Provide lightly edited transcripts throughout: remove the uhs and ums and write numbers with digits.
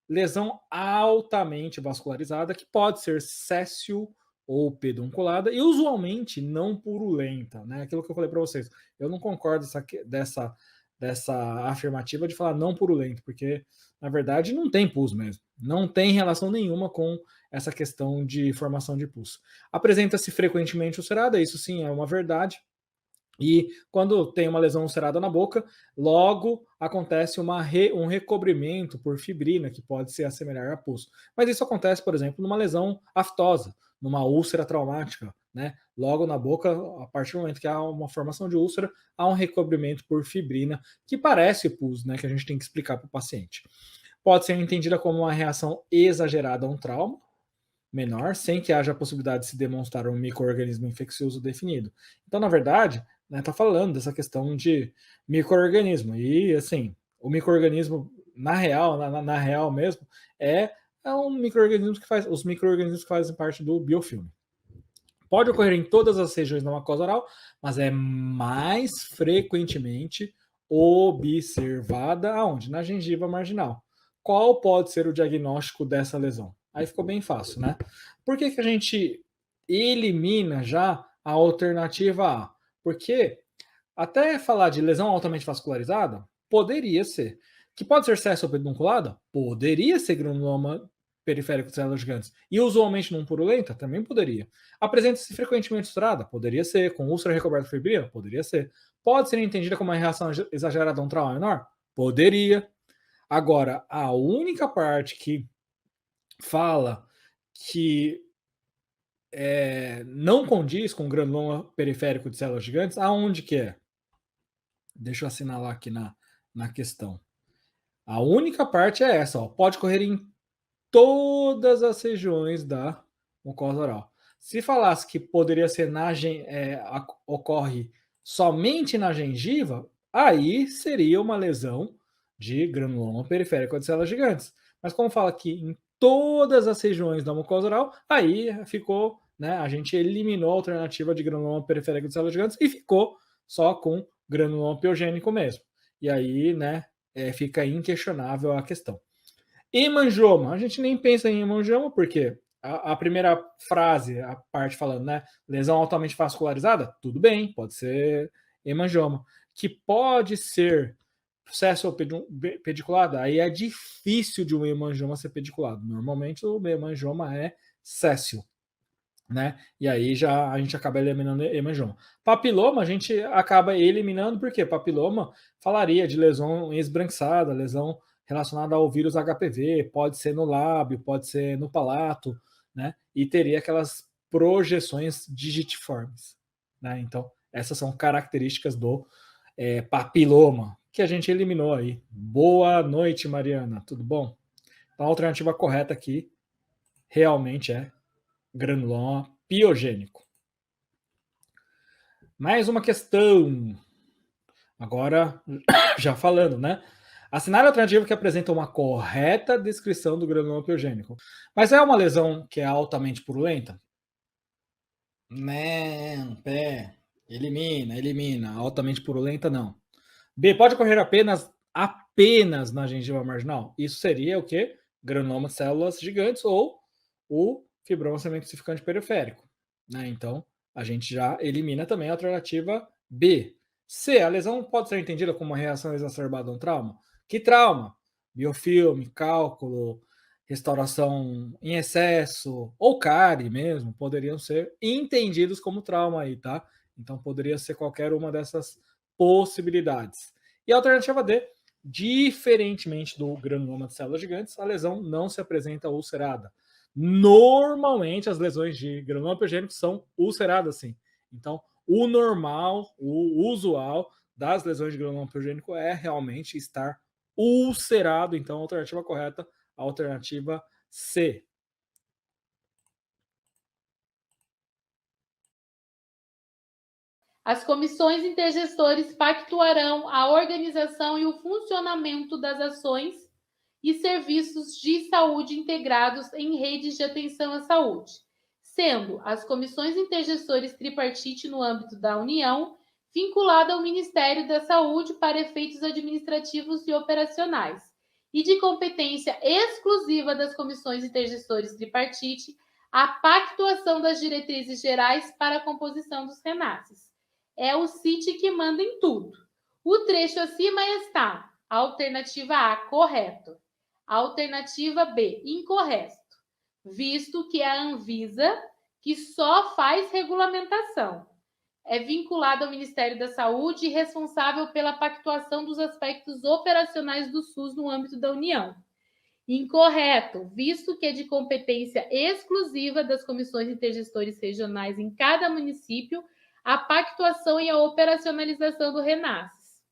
lesão altamente vascularizada, que pode ser céssio ou pedunculada, e usualmente não purulenta, né? Aquilo que eu falei para vocês. Eu não concordo dessa afirmativa de falar não purulento, porque na verdade não tem pus mesmo. Não tem relação nenhuma com essa questão de formação de pus. Apresenta-se frequentemente ulcerada, isso sim é uma verdade, e quando tem uma lesão ulcerada na boca, logo acontece um recobrimento por fibrina, que pode se assemelhar a pus. Mas isso acontece, por exemplo, numa lesão aftosa, numa úlcera traumática, né? Logo na boca, a partir do momento que há uma formação de úlcera, há um recobrimento por fibrina, que parece pus, né? Que a gente tem que explicar para o paciente. Pode ser entendida como uma reação exagerada a um trauma menor, sem que haja a possibilidade de se demonstrar um microorganismo infeccioso definido. Então, na verdade, né, tá falando dessa questão de microorganismo. E, assim, o microorganismo, na real mesmo, é um microorganismo que faz, os microorganismos que fazem parte do biofilme. Pode ocorrer em todas as regiões da mucosa oral, mas é mais frequentemente observada aonde? Na gengiva marginal. Qual pode ser o diagnóstico dessa lesão? Aí ficou bem fácil, né? Por que a gente elimina já a alternativa A? Porque até falar de lesão altamente vascularizada, poderia ser. Que pode ser cesso ou pedunculada? Poderia ser granuloma periférico de células gigantes. E usualmente não purulenta? Também poderia. Apresenta-se frequentemente ulcerada? Poderia ser. Com úlcera recoberta de fibrina? Poderia ser. Pode ser entendida como uma reação exagerada a um trauma menor? Poderia. Agora, a única parte que fala que não condiz com granuloma periférico de células gigantes, aonde que é? Deixa eu assinalar aqui na questão. A única parte é essa, ó. Pode correr em todas as regiões da mucosa oral. Se falasse que poderia ser ocorre somente na gengiva, aí seria uma lesão de granuloma periférico de células gigantes. Mas como fala que em todas as regiões da mucosa oral, aí ficou, né? A gente eliminou a alternativa de granuloma periférico de células gigantes e ficou só com granuloma piogênico mesmo. E aí, né, fica inquestionável a questão. Hemangioma, a gente nem pensa em hemangioma, porque a primeira frase, a parte falando, né, lesão altamente vascularizada, tudo bem, pode ser hemangioma. Que pode ser processo pediculado, aí é difícil de um hemangioma ser pediculado. Normalmente o hemangioma é céssio, né? E aí já a gente acaba eliminando hemangioma. Papiloma a gente acaba eliminando porque papiloma falaria de lesão esbranquiçada, lesão relacionada ao vírus HPV, pode ser no lábio, pode ser no palato, né? E teria aquelas projeções digitiformes, né? Então essas são características do papiloma que a gente eliminou aí. Boa noite, Mariana, tudo bom? Então, a alternativa correta aqui realmente é granuloma piogênico. Mais uma questão. Agora, já falando, né? Assinar a alternativa que apresenta uma correta descrição do granuloma piogênico. Mas é uma lesão que é altamente purulenta? Não, pé. Elimina. Altamente purulenta, não. B, pode ocorrer apenas na gengiva marginal? Isso seria o quê? Granuloma de células gigantes ou o fibroma semicalcificante periférico, né? Então, a gente já elimina também a alternativa B. C, a lesão pode ser entendida como uma reação exacerbada a um trauma? Que trauma? Biofilme, cálculo, restauração em excesso ou cárie mesmo, poderiam ser entendidos como trauma aí, tá? Então, poderia ser qualquer uma dessas possibilidades. E a alternativa D, diferentemente do granuloma de células gigantes, a lesão não se apresenta ulcerada. Normalmente, as lesões de granuloma piogênico são ulceradas, sim. Então, o normal, o usual das lesões de granuloma piogênico é realmente estar ulcerado. Então, a alternativa correta, a alternativa C. As comissões intergestores pactuarão a organização e o funcionamento das ações e serviços de saúde integrados em redes de atenção à saúde, sendo as comissões intergestores tripartite no âmbito da União vinculada ao Ministério da Saúde para efeitos administrativos e operacionais, e de competência exclusiva das comissões intergestores tripartite, a pactuação das diretrizes gerais para a composição dos RENASCES. É o CIT que manda em tudo. O trecho acima está: alternativa A, correto. Alternativa B, incorreto, visto que é a Anvisa que só faz regulamentação. É vinculado ao Ministério da Saúde e responsável pela pactuação dos aspectos operacionais do SUS no âmbito da União. Incorreto, visto que é de competência exclusiva das comissões intergestores regionais em cada município a pactuação e a operacionalização do RENASCES.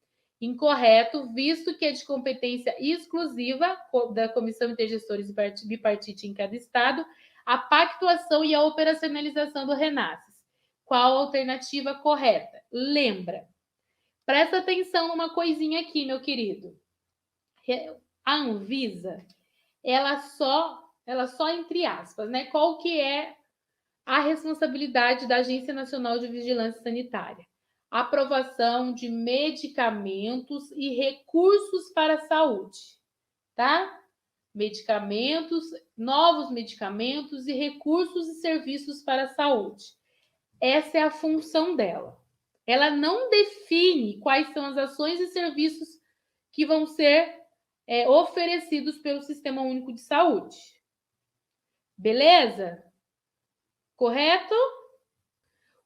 Incorreto, visto que é de competência exclusiva da Comissão Intergestores Bipartite em cada estado a pactuação e a operacionalização do RENASCES. Qual a alternativa correta? Lembra. Presta atenção numa coisinha aqui, meu querido. A Anvisa, ela só entre aspas, né? Qual que é a responsabilidade da Agência Nacional de Vigilância Sanitária? Aprovação de medicamentos e recursos para a saúde, tá? Medicamentos, novos medicamentos e recursos e serviços para a saúde. Essa é a função dela. Ela não define quais são as ações e serviços que vão ser oferecidos pelo Sistema Único de Saúde. Beleza? Correto?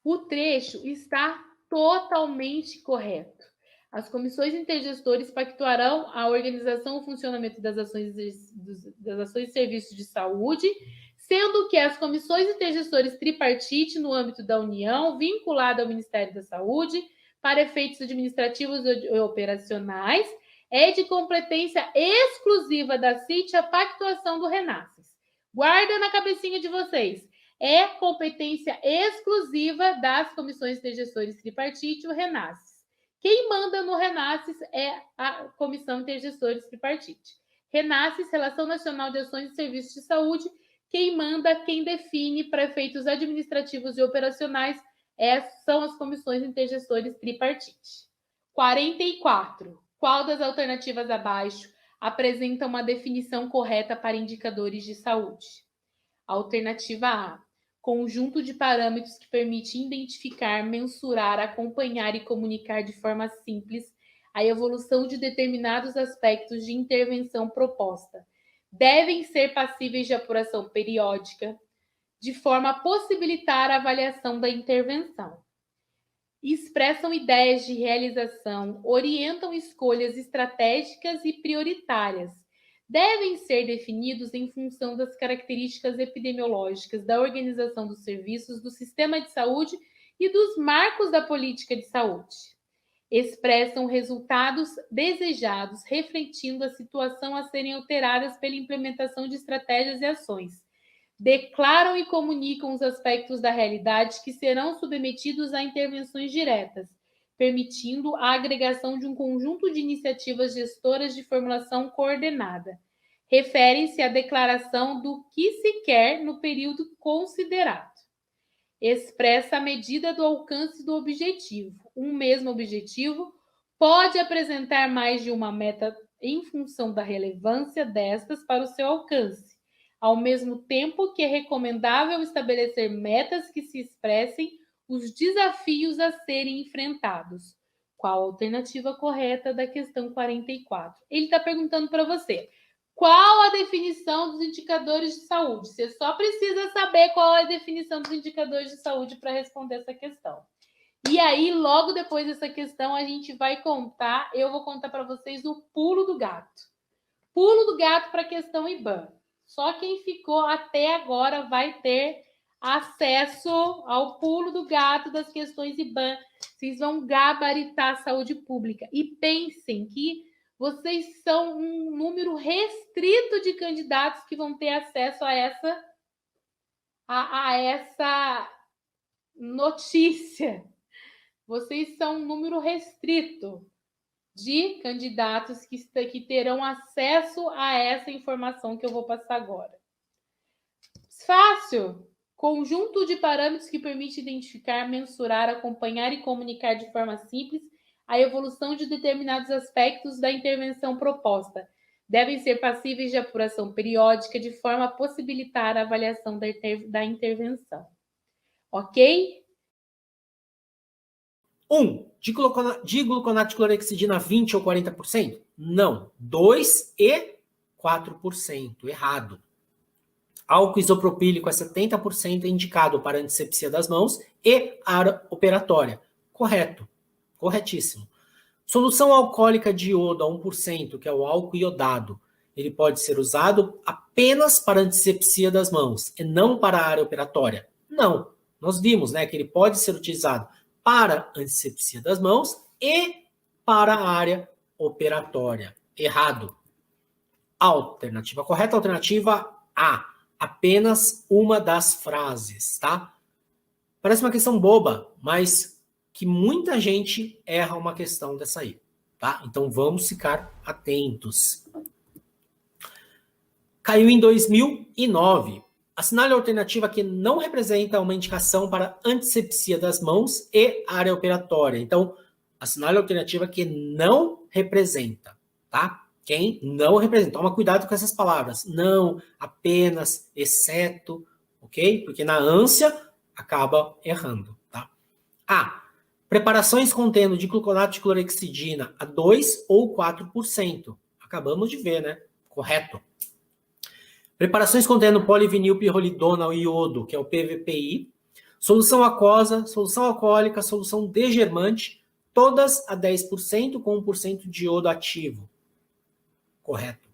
O trecho está totalmente correto. As comissões intergestores pactuarão a organização e o funcionamento das ações e serviços de saúde, sendo que as comissões intergestores tripartite no âmbito da União, vinculada ao Ministério da Saúde, para efeitos administrativos e operacionais, é de competência exclusiva da CIT a pactuação do RENASCES. Guarda na cabecinha de vocês. É competência exclusiva das comissões intergestores tripartite, o RENASCES. Quem manda no RENASCES é a Comissão Intergestores Tripartite. RENASCES, Relação Nacional de Ações e Serviços de Saúde. Quem manda, quem define para efeitos administrativos e operacionais são as comissões intergestores tripartite. 44. Qual das alternativas abaixo apresenta uma definição correta para indicadores de saúde? Alternativa A. Conjunto de parâmetros que permite identificar, mensurar, acompanhar e comunicar de forma simples a evolução de determinados aspectos de intervenção proposta. Devem ser passíveis de apuração periódica, de forma a possibilitar a avaliação da intervenção. Expressam ideias de realização, orientam escolhas estratégicas e prioritárias. Devem ser definidos em função das características epidemiológicas da organização dos serviços do sistema de saúde e dos marcos da política de saúde. Expressam resultados desejados, refletindo a situação a serem alteradas pela implementação de estratégias e ações. Declaram e comunicam os aspectos da realidade que serão submetidos a intervenções diretas, permitindo a agregação de um conjunto de iniciativas gestoras de formulação coordenada. Referem-se à declaração do que se quer no período considerado. Expressa a medida do alcance do objetivo. Um mesmo objetivo pode apresentar mais de uma meta em função da relevância destas para o seu alcance, ao mesmo tempo que é recomendável estabelecer metas que se expressem os desafios a serem enfrentados. Qual a alternativa correta da questão 44? Ele está perguntando para você, qual a definição dos indicadores de saúde? Você só precisa saber qual é a definição dos indicadores de saúde para responder essa questão. E aí, logo depois dessa questão, a gente vai contar, eu vou contar para vocês o pulo do gato. Pulo do gato para a questão IBAN. Só quem ficou até agora vai ter acesso ao pulo do gato das questões IBAN. Vocês vão gabaritar a saúde pública. E pensem que vocês são um número restrito de candidatos que vão ter acesso a essa notícia. Vocês são um número restrito de candidatos que terão acesso a essa informação que eu vou passar agora. Fácil! Conjunto de parâmetros que permite identificar, mensurar, acompanhar e comunicar de forma simples a evolução de determinados aspectos da intervenção proposta. devem ser passíveis de apuração periódica de forma a possibilitar a avaliação da intervenção. Ok? 1. Digluconato de clorexidina 20 ou 40%? Não. 2 e 4%. Errado. Álcool isopropílico a 70% é indicado para antisepsia das mãos e área operatória. Correto. Corretíssimo. Solução alcoólica de iodo a 1%, que é o álcool iodado. Ele pode ser usado apenas para antisepsia das mãos e não para a área operatória? Não. Nós vimos, né, que ele pode ser utilizado para antisepsia das mãos e para a área operatória. Errado. Alternativa correta, alternativa A. Apenas uma das frases, tá? Parece uma questão boba, mas que muita gente erra uma questão dessa aí, tá? Então vamos ficar atentos. Caiu em 2009. Assinale a alternativa que não representa uma indicação para antisepsia das mãos e área operatória. Então, assinale a alternativa que não representa, tá? Quem não representa. Toma cuidado com essas palavras. Não, apenas, exceto, ok? Porque na ânsia acaba errando, tá? A. Preparações contendo dicloronato de clorexidina a 2 ou 4%. Acabamos de ver, né? Correto. Preparações contendo polivinilpirrolidona ou iodo, que é o PVPI. Solução aquosa, solução alcoólica, solução degermante, todas a 10% com 1% de iodo ativo. Correto.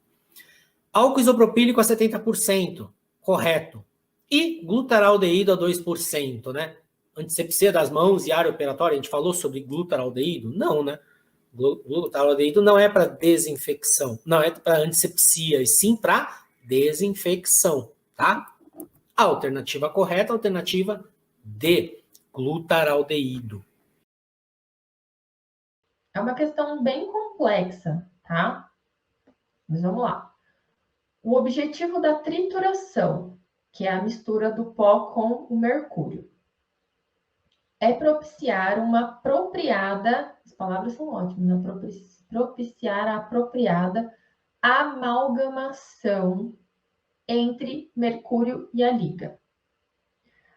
Álcool isopropílico a 70%. Correto. E glutaraldeído a 2%, né? Antisepsia das mãos e área operatória, a gente falou sobre glutaraldeído? Não, né? Glutaraldeído não é para desinfecção, não é para antisepsia, e sim para desinfecção, tá? A alternativa correta, alternativa D, glutaraldeído. É uma questão bem complexa, tá? Mas vamos lá. O objetivo da trituração, que é a mistura do pó com o mercúrio, é propiciar uma apropriada, as palavras são ótimas, né? Propiciar a apropriada amalgamação entre mercúrio e a liga.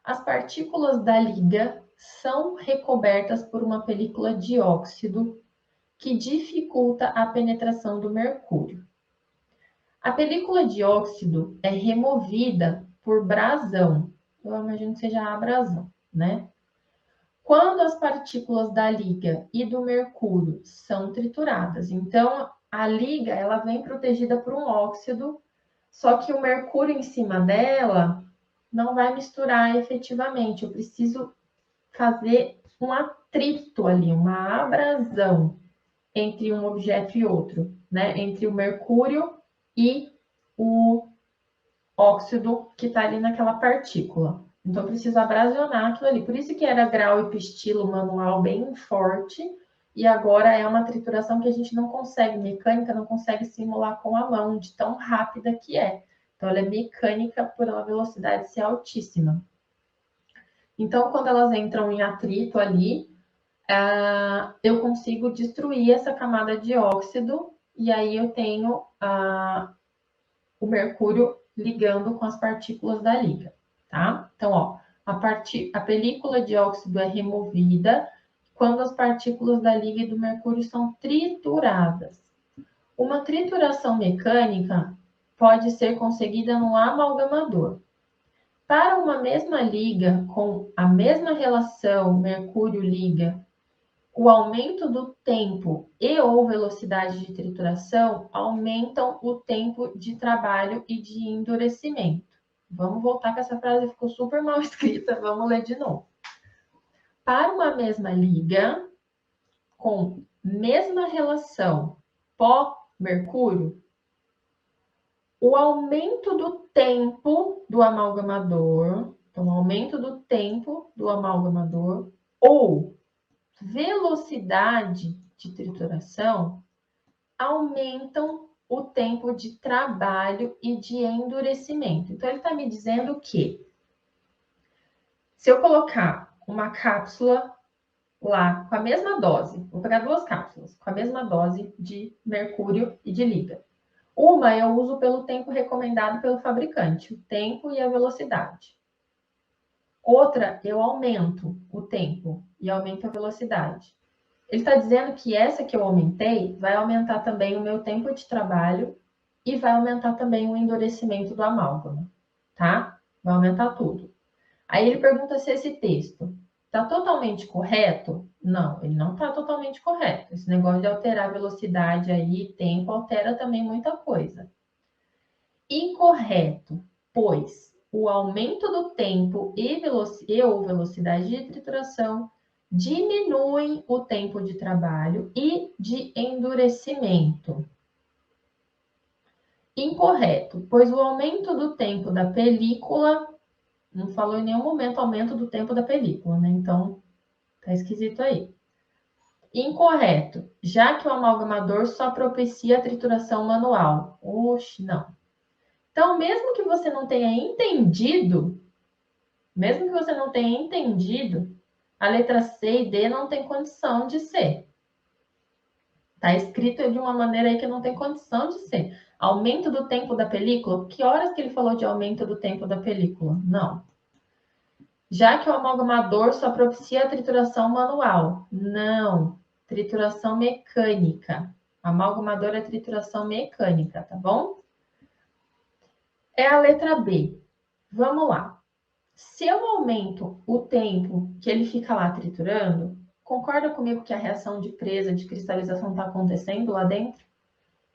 As partículas da liga são recobertas por uma película de óxido que dificulta a penetração do mercúrio. A película de óxido é removida por brasão. Eu imagino que seja a abrasão, né? Quando as partículas da liga e do mercúrio são trituradas. Então, a liga, ela vem protegida por um óxido, só que o mercúrio em cima dela não vai misturar efetivamente. Eu preciso fazer um atrito ali, uma abrasão entre um objeto e outro, né? Entre o mercúrio e o óxido que está ali naquela partícula. Então, eu preciso abrasionar aquilo ali. Por isso que era grau e pistilo manual bem forte, e agora é uma trituração que a gente não consegue, mecânica não consegue simular com a mão, de tão rápida que é. Então, ela é mecânica por uma velocidade ser altíssima. Então, quando elas entram em atrito ali, eu consigo destruir essa camada de óxido, e aí eu tenho o mercúrio ligando com as partículas da liga, tá? Então, ó, a película de óxido é removida quando as partículas da liga e do mercúrio são trituradas. Uma trituração mecânica pode ser conseguida no amalgamador. Para uma mesma liga com a mesma relação mercúrio-liga, o aumento do tempo e ou velocidade de trituração aumentam o tempo de trabalho e de endurecimento. Vamos voltar que essa frase ficou super mal escrita, vamos ler de novo. Para uma mesma liga, com mesma relação pó-mercúrio, o aumento do tempo do amalgamador, então, o aumento do tempo do amalgamador ou velocidade de trituração aumentam o tempo de trabalho e de endurecimento. Então, ele está me dizendo que se eu colocar uma cápsula lá com a mesma dose, vou pegar 2 cápsulas com a mesma dose de mercúrio e de liga. Uma eu uso pelo tempo recomendado pelo fabricante, o tempo e a velocidade. Outra, eu aumento o tempo e aumento a velocidade. Ele está dizendo que essa que eu aumentei vai aumentar também o meu tempo de trabalho e vai aumentar também o endurecimento do amálgama, tá? Vai aumentar tudo. Aí ele pergunta se esse texto está totalmente correto. Não, ele não está totalmente correto. Esse negócio de alterar velocidade aí, tempo, altera também muita coisa. Incorreto, pois o aumento do tempo ou velocidade de trituração diminuem o tempo de trabalho e de endurecimento. Incorreto, pois o aumento do tempo da película, não falou em nenhum momento aumento do tempo da película, né? Então, tá esquisito aí. Incorreto, já que o amalgamador só propicia a trituração manual. Oxe, não. Então, mesmo que você não tenha entendido, a letra C e D não tem condição de ser. Está escrito de uma maneira aí que não tem condição de ser. Aumento do tempo da película? Que horas que ele falou de aumento do tempo da película? Não. Já que o amalgamador só propicia a trituração manual? Não. Trituração mecânica. Amalgamador é trituração mecânica, tá bom? É a letra B. Vamos lá. Se eu aumento o tempo que ele fica lá triturando, concorda comigo que a reação de presa, de cristalização está acontecendo lá dentro?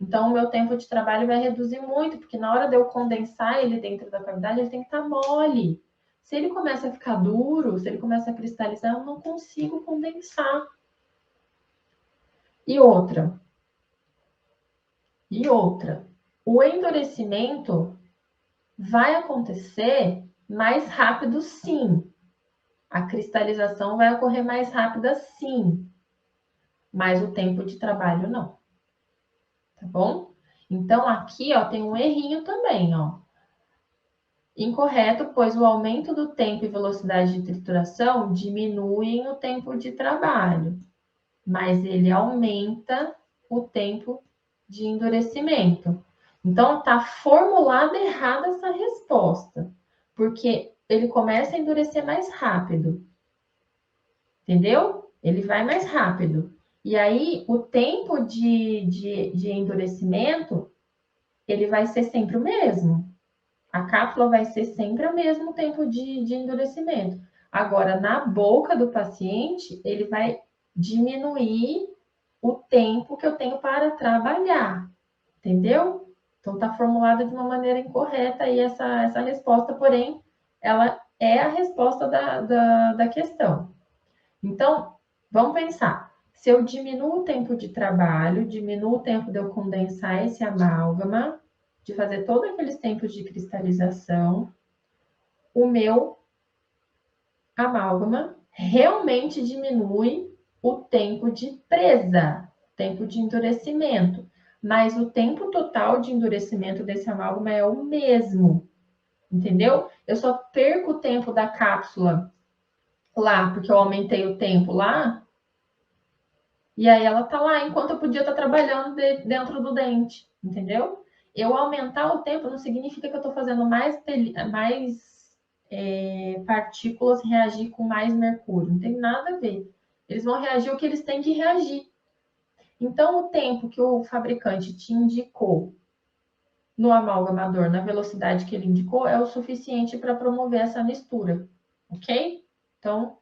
Então, o meu tempo de trabalho vai reduzir muito, porque na hora de eu condensar ele dentro da cavidade, ele tem que estar mole. Se ele começa a ficar duro, se ele começa a cristalizar, eu não consigo condensar. E outra, o endurecimento vai acontecer mais rápido, sim. A cristalização vai ocorrer mais rápida, sim. Mas o tempo de trabalho não. Tá bom? Então, aqui, ó, tem um errinho também, ó. Incorreto, pois o aumento do tempo e velocidade de trituração diminuem o tempo de trabalho, mas ele aumenta o tempo de endurecimento. Então, está formulada errada essa resposta, porque ele começa a endurecer mais rápido, entendeu? Ele vai mais rápido. E aí, o tempo de endurecimento, ele vai ser sempre o mesmo. A cápsula vai ser sempre o mesmo tempo de endurecimento. Agora, na boca do paciente, ele vai diminuir o tempo que eu tenho para trabalhar, entendeu? Então, está formulada de uma maneira incorreta aí essa resposta, porém, ela é a resposta da questão. Então, vamos pensar. Se eu diminuo o tempo de trabalho, diminuo o tempo de eu condensar esse amálgama, de fazer todos aqueles tempos de cristalização, o meu amálgama realmente diminui o tempo de presa, tempo de endurecimento, mas o tempo total de endurecimento desse amálgama é o mesmo, entendeu? Eu só perco o tempo da cápsula lá, porque eu aumentei o tempo lá, e aí ela tá lá, enquanto eu podia estar trabalhando dentro do dente, entendeu? Eu aumentar o tempo não significa que eu estou fazendo mais partículas reagir com mais mercúrio. Não tem nada a ver. Eles vão reagir o que eles têm que reagir. Então, o tempo que o fabricante te indicou no amalgamador, na velocidade que ele indicou, é o suficiente para promover essa mistura, ok? Então,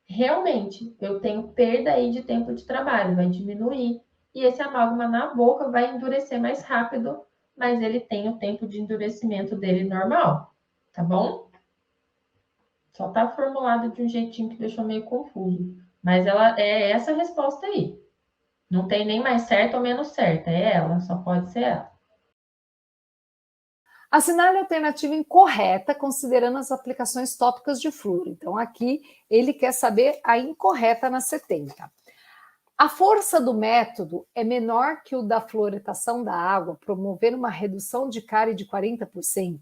realmente, eu tenho perda aí de tempo de trabalho, vai diminuir. E esse amálgama na boca vai endurecer mais rápido, mas ele tem o tempo de endurecimento dele normal, tá bom? Só tá formulado de um jeitinho que deixou meio confuso. Mas ela é essa resposta aí. Não tem nem mais certa ou menos certa, é ela, só pode ser ela. Assinale a alternativa incorreta, considerando as aplicações tópicas de flúor. Então, aqui ele quer saber a incorreta na 70. A força do método é menor que o da fluoretação da água, promovendo uma redução de cárie de 40%.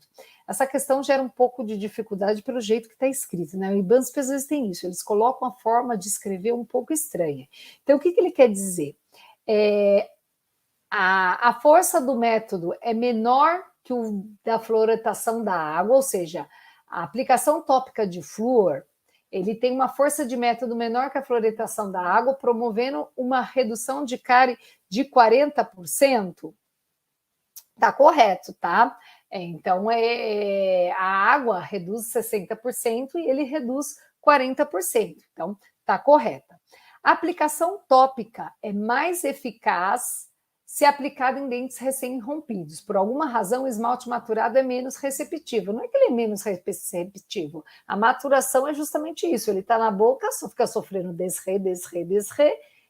Essa questão gera um pouco de dificuldade pelo jeito que está escrito, né? O IBANSP às vezes tem isso, eles colocam a forma de escrever um pouco estranha. Então, o que ele quer dizer? A força do método é menor que o da fluoretação da água, ou seja, a aplicação tópica de flúor, ele tem uma força de método menor que a fluoretação da água, promovendo uma redução de cárie de 40%. Tá correto, tá? Então, a água reduz 60% e ele reduz 40%. Então, tá correta. A aplicação tópica é mais eficaz se aplicada em dentes recém-rompidos. Por alguma razão, o esmalte maturado é menos receptivo. Não é que ele é menos receptivo. A maturação é justamente isso. Ele está na boca, só fica sofrendo desrê,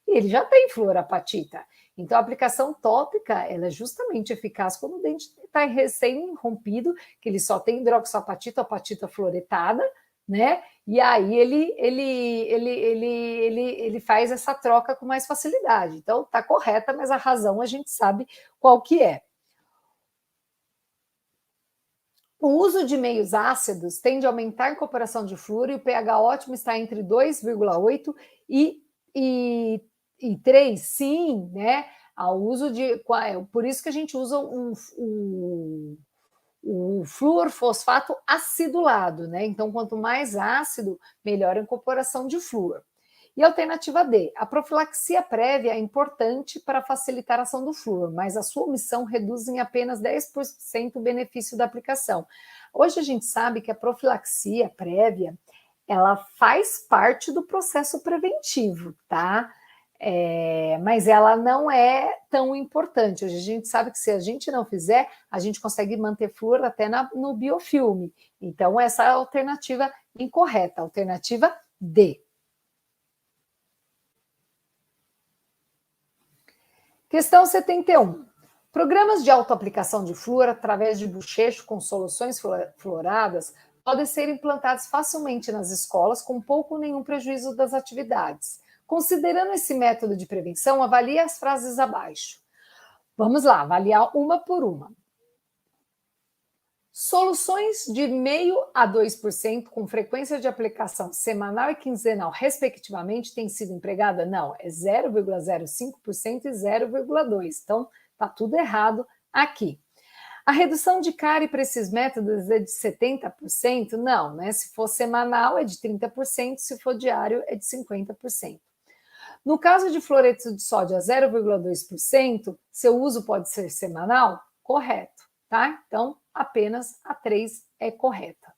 e ele já tem fluorapatita. Então, a aplicação tópica ela é justamente eficaz quando o dente está recém-rompido, que ele só tem hidroxapatita, apatita fluoretada, né? E aí ele faz essa troca com mais facilidade. Então, está correta, mas a razão a gente sabe qual que é. O uso de meios ácidos tende a aumentar a incorporação de flúor e o pH ótimo está entre 2,8 e 3, sim, né? Ao uso de. Por isso que a gente usa o fluorfosfato acidulado, né? Então, quanto mais ácido, melhor a incorporação de flúor. E alternativa D, a profilaxia prévia é importante para facilitar a ação do flúor, mas a sua omissão reduz em apenas 10% o benefício da aplicação. Hoje a gente sabe que a profilaxia prévia, ela faz parte do processo preventivo, tá? Mas ela não é tão importante. Hoje a gente sabe que se a gente não fizer, a gente consegue manter flúor até no biofilme. Então, essa é a alternativa incorreta, alternativa D. Questão 71. Programas de autoaplicação de flúor através de bochecho com soluções fluoradas podem ser implantados facilmente nas escolas com pouco ou nenhum prejuízo das atividades. Considerando esse método de prevenção, avalie as frases abaixo. Vamos lá, avaliar uma por uma. Soluções de 0,5% a 2% com frequência de aplicação semanal e quinzenal, respectivamente, têm sido empregada? Não, é 0,05% e 0,2%. Então, está tudo errado aqui. A redução de cárie para esses métodos é de 70%? Não, né? Se for semanal é de 30%, se for diário é de 50%. No caso de fluoreto de sódio a 0,2%, seu uso pode ser semanal? Correto, tá? Então, apenas a 3 é correta.